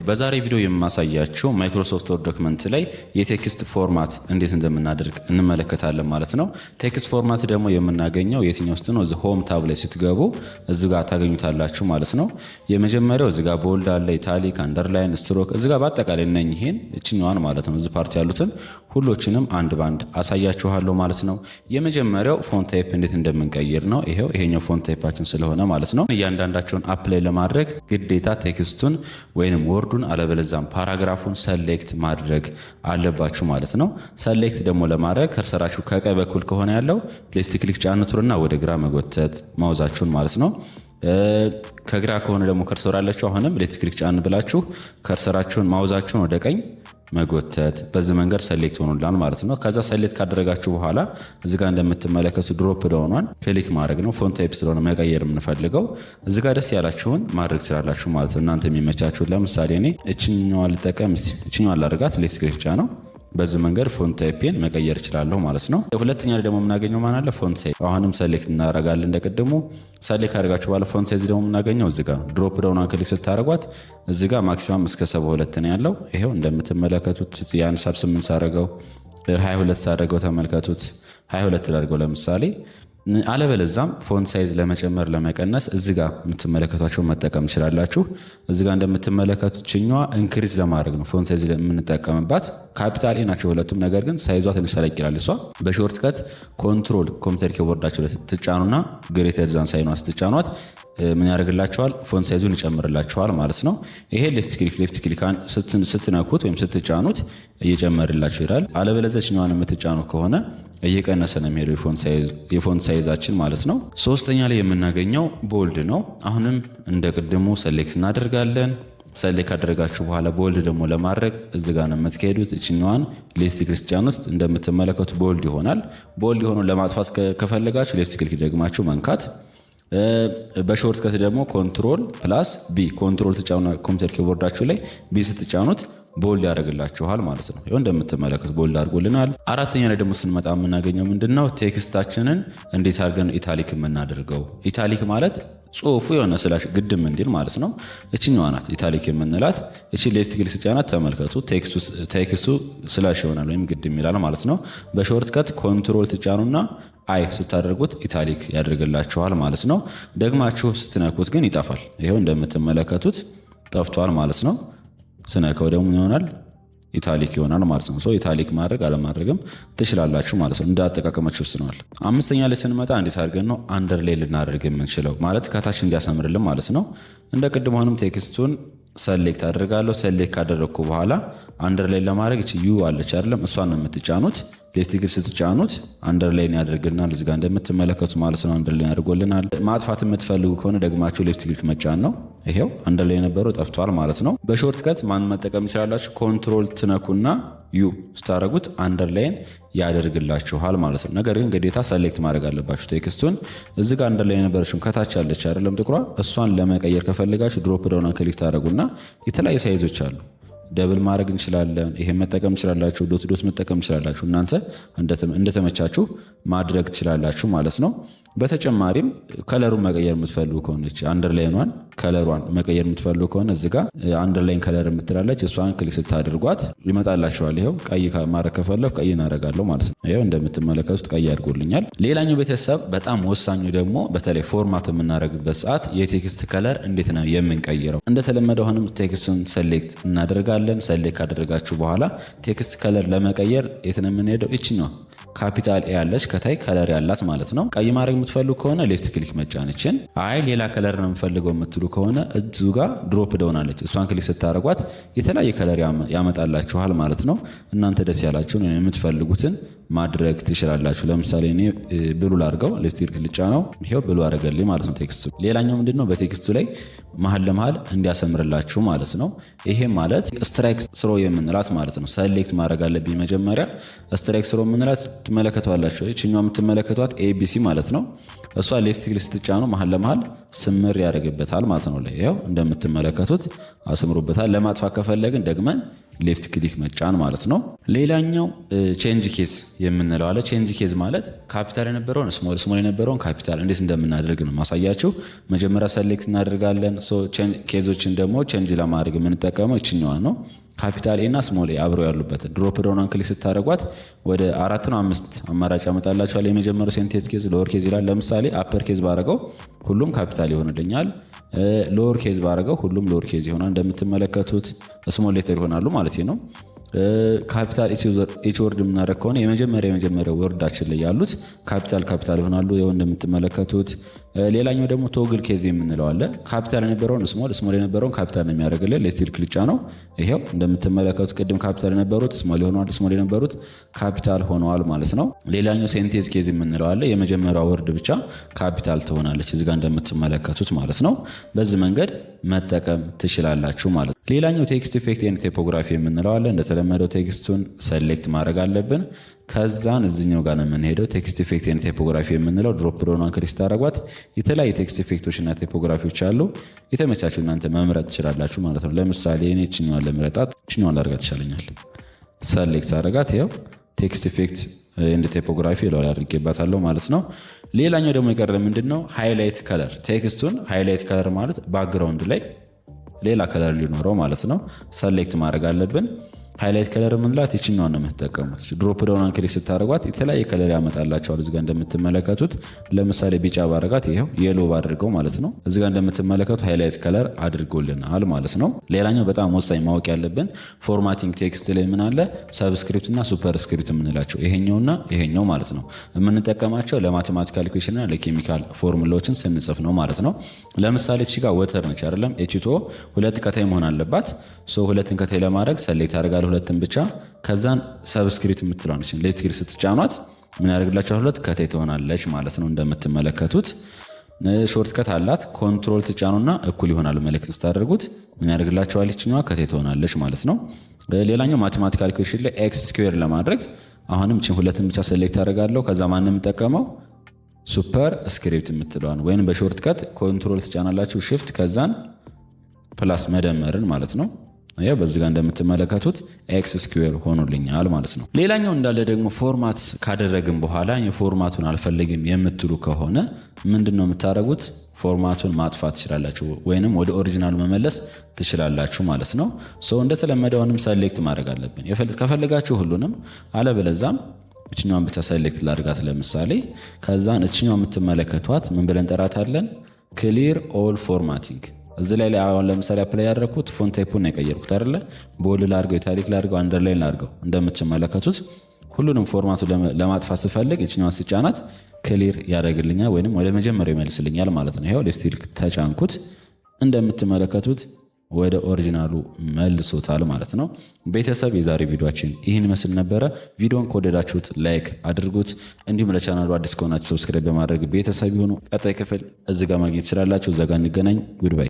በዛሬ ቪዲዮ የማሳያችሁ ማይክሮሶፍት ወርድ ዶክመንት ላይ የቴክስት ፎርማት እንዴት እንደምናደርግ እንመለከታለን ማለት ነው። ቴክስት ፎርማት ደግሞ የምናገኘው የትኛው ውስጥ ነው? ሆም ታብ ላይ ስትገቡ እዚህ ጋር ታገኙታላችሁ ማለት ነው። የመጀመሪያው እዚህ ጋር ቦልድ አለ፣ ኢታሊክ፣ አንደርላይን፣ ስትሮክ እዚህ ጋር በአጠቃላይ እነኚህን እችኛዋን ማለት ነው እዚህ ፓርት ያሉትን ሁሎችንም አንድ ባንድ አሳያችኋለሁ ማለት ነው። የመጀመሪያው ፎንት ታይፕ እንዴት እንደምንቀይር ነው። ይሄኛው ፎንት ታይፓችን ስለሆነ ማለት ነው። እያንዳንዳቸውን አፕላይ ለማድረግ ግዴታ ቴክስቱን ወይንም ወርዱን አለበለዛም ፓራግራፉን ሰሌክት ማድረግ አለባችሁ ማለት ነው። ሰሌክት ደግሞ ለማድረግ ከርሰራችሁ ከቀኝ በኩል ከሆነ ያለው ሌፍት ክሊክ ጫኑትና ወደ ግራ መጎተት ማውዛችሁን ማለት ነው። ከግራ ከሆነ ደግሞ ከርሰር ያለችሁ አሁንም ሌፍት ክሊክ ጫን ብላችሁ ከርሰራችሁን ማውዛችሁን ወደ ቀኝ መጎተት። በዚህ መንገድ ሰሌክት ሆኖላል ማለት ነው። ከዛ ሰሌክት ካደረጋችሁ በኋላ እዚህ ጋር እንደምትመለከቱ ድሮፕ ዳውኗን ክሊክ ማድረግ ነው። ፎንት ታይፕ ስለሆነ መቀየር የምንፈልገው እዚህ ጋር ደስ ያላችሁን ማድረግ ትችላላችሁ ማለት ነው። እናንተ የሚመቻችሁን ለምሳሌ እኔ እችኛዋን ልጠቀም፣ እችኛዋን ላድርጋት፣ ሌፍት ክሊክ ጫነው። በዚህ መንገድ ፎንት ታይፔን መቀየር እችላለሁ ማለት ነው። ሁለተኛ ላይ ደግሞ የምናገኘው ማን አለ? ፎንት ሳይዝ። አሁንም ሰሌክት እናደርጋለን እንደቀደሙ። ሰሌክት አድርጋችሁ ባለ ፎንት ሳይዝ ደግሞ የምናገኘው እዚህ ጋር ድሮፕ ዳውን ክሊክ ስታደርጓት እዚህ ጋር ማክሲማም እስከ 72 ነው ያለው። ይሄው እንደምትመለከቱት ያን 8 ሳደርገው 22 ሳደርገው ተመልከቱት። 22 ላድርገው ለምሳሌ። አለበለዛም ፎንት ሳይዝ ለመጨመር ለመቀነስ እዚህ ጋር የምትመለከቷቸው መጠቀም ትችላላችሁ። እዚህ ጋር እንደምትመለከቱት ችኛዋ ኢንክሪዝ ለማድረግ ነው ፎንት ሳይዝ የምንጠቀምባት። ካፒታል ኤ ናቸው ሁለቱም፣ ነገር ግን ሳይዟ ትንሽ ተለቅ ይላል። እሷ በሾርት ከት ኮንትሮል ኮምፒውተር ኪቦርዳቸው ላይ ስትጫኑና ግሬተር ዛን ሳይኗ ስትጫኗት ምን ያደርግላችኋል? ፎንት ሳይዙን ይጨምርላችኋል ማለት ነው። ይሄ ሌፍት ክሊክ ስትነኩት ወይም ስትጫኑት እየጨመርላችሁ ይላል። አለበለዚያ ችኛዋን የምትጫኑ ከሆነ እየቀነሰ ነው የሚሄደው የፎንት ሳይዛችን ማለት ነው። ሶስተኛ ላይ የምናገኘው ቦልድ ነው። አሁንም እንደ ቅድሙ ሰሌክት እናደርጋለን። ሰሌክት ካደረጋችሁ በኋላ ቦልድ ደግሞ ለማድረግ እዚህ ጋር ነው የምትሄዱት። እችኛዋን ሌፍት ክሊክ ጫኑት፣ እንደምትመለከቱት ቦልድ ይሆናል። ቦልድ የሆነው ለማጥፋት ከፈለጋችሁ ሌፍት ክሊክ ደግማችሁ መንካት። በሾርት ከት ደግሞ ኮንትሮል ፕላስ ቢ ኮንትሮል ትጫኑና ኮምፒውተር ኪቦርዳችሁ ላይ ቢ ስትጫኑት ቦልድ ያደርግላችኋል ማለት ነው። ይኸው እንደምትመለከቱት ቦልድ አድርጎልናል። አራተኛ ላይ ደግሞ ስንመጣ የምናገኘው ምንድነው? ቴክስታችንን እንዴት አድርገን ኢታሊክ የምናደርገው። ኢታሊክ ማለት ጽሁፉ የሆነ ስላሽ ግድም እንዲል ማለት ነው። እችኛዋ ናት ኢታሊክ የምንላት። እቺ ሌፍት ክሊክ ስጫናት ተመልከቱ ቴክስቱ ስላሽ ይሆናል ወይም ግድም ይላል ማለት ነው። በሾርት ከት ኮንትሮል ትጫኑና አይ ስታደርጉት ኢታሊክ ያደርግላችኋል ማለት ነው። ደግማችሁ ስትነኩት ግን ይጠፋል። ይኸው እንደምትመለከቱት ጠፍቷል ማለት ነው። ስነካው ደግሞ ይሆናል ኢታሊክ ይሆናል ማለት ነው። ኢታሊክ ማድረግ አለማድረግም ትችላላችሁ ማለት ነው። እንዳጠቃቀማችሁ ወስነዋል። አምስተኛ ላይ ስንመጣ እንዴት አድርገን ነው አንደርላይን ልናደርግ የምንችለው ማለት ከታች እንዲያሰምርልን ማለት ነው። እንደ ቅድሙንም ቴክስቱን ሰሌክት አድርጋለሁ። ሰሌክት ካደረግኩ በኋላ አንደርላይን ለማድረግ እቺ ዩ አለች አይደለም? እሷን ነው የምትጫኑት። ሌፍት ክሊክ ስትጫኑት አንደርላይን ያደርግልናል እዚህ ጋር እንደምትመለከቱት ማለት ነው። አንደርላይን ያደርጎልናል። ማጥፋት የምትፈልጉ ከሆነ ደግማችሁ ሌፍት ክሊክ መጫን ነው። ይሄው አንደርላይን የነበረው ጠፍቷል ማለት ነው። በሾርት ከት ማን መጠቀም ይችላላችሁ? ኮንትሮል ትነኩና ዩ ስታረጉት አንደርላይን ያደርግላችኋል ማለት ነው። ነገር ግን ግዴታ ሰሌክት ማድረግ አለባችሁ ቴክስቱን። እዚህ ጋር አንደርላይን የነበረችው ከታች ያለች አይደለም ጥቁሯ፣ እሷን ለመቀየር ከፈለጋችሁ ድሮፕ ዳውን ክሊክ ታደርጉና የተለያዩ ሳይዞች አሉ። ደብል ማድረግ እንችላለን። ይሄን መጠቀም ትችላላችሁ። ዶት ዶት መጠቀም ትችላላችሁ። እናንተ እንደተመቻችሁ ማድረግ ትችላላችሁ ማለት ነው። በተጨማሪም ከለሩን መቀየር የምትፈልጉ ከሆነች አንደርላይኗን ከለሯን መቀየር የምትፈልጉ ከሆነ እዚህ ጋር አንደርላይን ከለር የምትላለች እሷን ክሊክ ስታደርጓት ይመጣላችኋል። ይኸው ቀይ ማድረግ ከፈለኩ ቀይ እናደርጋለሁ ማለት ነው። ይኸው እንደምትመለከቱት ቀይ አድርጎልኛል። ሌላኛው ቤተሰብ በጣም ወሳኙ ደግሞ በተለይ ፎርማት የምናደርግበት ሰዓት የቴክስት ከለር እንዴት ነው የምንቀይረው? እንደተለመደው አሁንም ቴክስቱን ሰሌክት እናደርጋለን። ሰሌክት ካደረጋችሁ በኋላ ቴክስት ከለር ለመቀየር የት ነው የምንሄደው? ይችኛው ካፒታል ኤ ያለች ከታይ ከለር ያላት ማለት ነው። ቀይ ማድረግ የምትፈልጉ ከሆነ ሌፍት ክሊክ መጫንችን። አይ ሌላ ከለር ነው የምፈልገው የምትሉ ከሆነ እዚሁ ጋር ድሮፕ ዳውን አለች። እሷን ክሊክ ስታደርጓት የተለያየ ከለር ያመጣላችኋል ማለት ነው። እናንተ ደስ ያላችሁን የምትፈልጉትን ማድረግ ትችላላችሁ። ለምሳሌ እኔ ብሉ ላድርገው፣ ሌፍት ክሊክ ልጫነው፣ ይሄው ብሉ አደረገልኝ ማለት ነው ቴክስቱ። ሌላኛው ምንድነው? በቴክስቱ ላይ መሀል ለመሀል እንዲያሰምርላችሁ ማለት ነው። ይሄ ማለት ስትራይክ ስሮ የምንላት ማለት ነው። ሰሌክት ማድረግ አለብኝ መጀመሪያ። ስትራይክ ስሮ የምንላት ትመለከቷላችሁ። እቺኛው የምትመለከቷት ኤቢሲ ማለት ነው። እሷ ሌፍት ክሊክ ስትጫኑ መሀል ለመሀል ስምር ያደርግበታል ማለት ነው። ይሄው እንደምትመለከቱት አስምሩበታል። ለማጥፋት ከፈለግን ደግመን ሌፍት ክሊክ መጫን ማለት ነው። ሌላኛው ቼንጅ ኬዝ የምንለው አለ። ቼንጅ ኬዝ ማለት ካፒታል የነበረውን ስሞል የነበረውን ካፒታል እንዴት እንደምናደርግ ነው ማሳያችሁ። መጀመሪያ ሰሌክት እናደርጋለን። ኬዞችን ደግሞ ቼንጅ ለማድረግ የምንጠቀመው ይችኛዋ ነው። ካፒታል ኤ እና ስሞል ኤ አብረው ያሉበት ድሮፕ ዳውን ክሊክ ስታደርጓት ወደ 4 ነው 5 አማራጭ ያመጣላችኋል። የመጀመሪያው ሴንቴንስ ኬዝ ሎወር ኬዝ ይላል። ለምሳሌ አፐር ኬዝ ባረገው ሁሉም ካፒታል ይሆንልኛል። ሎወር ኬዝ ባረገው ሁሉም ሎወር ኬዝ ይሆናል። እንደምትመለከቱት ስሞል ሌተር ይሆናሉ ማለት ነው። ካፒታል ኤች ወርድ የምናደርግ ከሆነ የመጀመሪያ ወርዳችን ላይ ያሉት ካፒታል ይሆናሉ እንደምትመለከቱት። ሌላኛው ደግሞ ቶግል ኬዝ የምንለው አለ። ካፒታል የነበረውን ስሞል የነበረውን ካፒታል ነው የሚያደርግልን። ሌፍት ክሊክ ነው። ይሄው እንደምትመለከቱት ቅድም ካፒታል የነበሩት ስሞል ሆነዋል፣ ስሞል የነበሩት ካፒታል ሆነዋል ማለት ነው። ሌላኛው ሴንቴንስ ኬዝ የምንለው አለ። የመጀመሪያው ወርድ ብቻ ካፒታል ትሆናለች እዚጋ እንደምትመለከቱት ማለት ነው። በዚህ መንገድ መጠቀም ትችላላችሁ ማለት ነው። ሌላኛው ቴክስት ኢፌክት ኤንድ ቲፖግራፊ የምንለው አለ። እንደተለመደው ቴክስቱን ሰሌክት ማድረግ አለብን። ከዛን እዚኛው ጋር ነው የምንሄደው። ቴክስት ኢፌክት ኤንድ ቲፖግራፊ የምንለው ድሮፕ ዳውን ክሊክ ታደርጓት የተለያዩ ቴክስት ኢፌክቶች እና ቲፖግራፊዎች አሉ። የተመቻችሁ እናንተ መምረጥ ትችላላችሁ ማለት ነው። ለምሳሌ እኔ እችኛዋን ለምረጣት፣ እችኛዋን ላድርጋት ይሻለኛል። ሰሌክት አደርጋት። ይኸው ቴክስት ኢፌክት ኤንድ ቲፖግራፊ ይላል አድርጌባታለሁ ማለት ነው። ሌላኛው ደግሞ የቀረ ምንድነው ሃይላይት ከለር። ቴክስቱን ሃይላይት ከለር ማለት ባክግራውንድ ላይ ሌላ ከለር እንዲኖረው ማለት ነው። ሰሌክት ማድረግ አለብን። ሃይላይት ከለር የምንላት ይችኛዋን ነው የምትጠቀሙት። ድሮፕ ዳውን ክሊክ ስታደርጓት የተለያየ ከለር ያመጣላቸዋል። እዚጋ እንደምትመለከቱት ለምሳሌ ቢጫ ባረጋት ይሄው የሎ ባድርገው ማለት ነው። እዚጋ እንደምትመለከቱት ሃይላይት ከለር አድርጎልናል ማለት ነው። ሌላኛው በጣም ወሳኝ ማወቅ ያለብን ፎርማቲንግ ቴክስት ላይ ምን አለ? ሰብስክሪፕት እና ሱፐርስክሪፕት የምንላቸው ይሄኛውና ይሄኛው ማለት ነው። የምንጠቀማቸው ለማቴማቲካል ኢኩዌሽን እና ለኬሚካል ፎርሙላዎችን ስንጽፍ ነው ማለት ነው። ለምሳሌ እቺ ጋር ወተር ነች አይደለም? ኤችቶ ሁለት ከታይ መሆን አለባት። ሁለትን ከታይ ለማድረግ ሰሌክት አድርጋለሁ ሁለትን ብቻ። ከዛን ሰብስክሪፕት የምትለዋለች ሌፍት ክሊክ ስትጫኗት ምን ያደርግላችኋል? ሁለት ከታይ ትሆናለች ማለት ነው። እንደምትመለከቱት ሾርት ከት አላት። ኮንትሮል ትጫኑና እኩል ይሆናል መልእክት ስታደርጉት ምን ያደርግላችኋል? ይችኛዋ ከታይ ትሆናለች ማለት ነው። ሌላኛው ማቴማቲካል ኢኩዌሽን ላይ ኤክስ ስኩዌር ለማድረግ አሁንም እቺን ሁለትን ብቻ ሰሌክት አደርጋለሁ። ከዛ ማንም የምጠቀመው ሱፐር ስክሪፕት የምትለዋን ወይም በሾርት ከት ኮንትሮል ትጫናላችሁ ሽፍት ከዛን ፕላስ መደመርን ማለት ነው። ያው በዚህ ጋር እንደምትመለከቱት ኤክስ ስኩዌር ሆኖልኛል ማለት ነው። ሌላኛው እንዳለ ደግሞ ፎርማት ካደረግን በኋላ የፎርማቱን አልፈልግም የምትሉ ከሆነ ምንድነው የምታደርጉት? ፎርማቱን ማጥፋት ትችላላችሁ ወይንም ወደ ኦሪጂናል መመለስ ትችላላችሁ ማለት ነው። እንደተለመደውንም ሰሌክት ማድረግ አለብን። ከፈለጋችሁ ሁሉንም፣ አለበለዛም እችኛዋን ብቻ ሰሌክት ላድርጋት ለምሳሌ። ከዛን እችኛው የምትመለከቷት ምን ብለን ጠራታለን? ክሊር ኦል ፎርማቲንግ። እዚህ ላይ አሁን ለምሳሌ አፕላይ ያደረኩት ፎንት ታይፑን ነው የቀየርኩት አይደለ? ቦልድ ላድርገው፣ ኢታሊክ ላድርገው፣ አንደርላይን ላድርገው። እንደምትመለከቱት ሁሉንም ፎርማቱ ለማጥፋት ስፈልግ እችኛዋን ስጫናት ክሊር ያደርግልኛል ወይንም ወደ መጀመሪያው ይመልስልኛል ማለት ነው። ይሄው ሌፍት ክሊክ ተጫንኩት፣ እንደምትመለከቱት ወደ ኦሪጂናሉ መልሶታል ማለት ነው። ቤተሰብ የዛሬ ቪዲዮአችን ይህን መስል ነበረ። ቪዲዮን ከወደዳችሁት ላይክ አድርጉት። እንዲሁም ለቻናሉ አዲስ ከሆናችሁ ሰብስክራይብ በማድረግ ቤተሰብ ይሁኑ። ቀጣይ ክፍል እዚህ ጋር ማግኘት ትችላላችሁ። እዛ ጋር እንገናኝ። ጉድባይ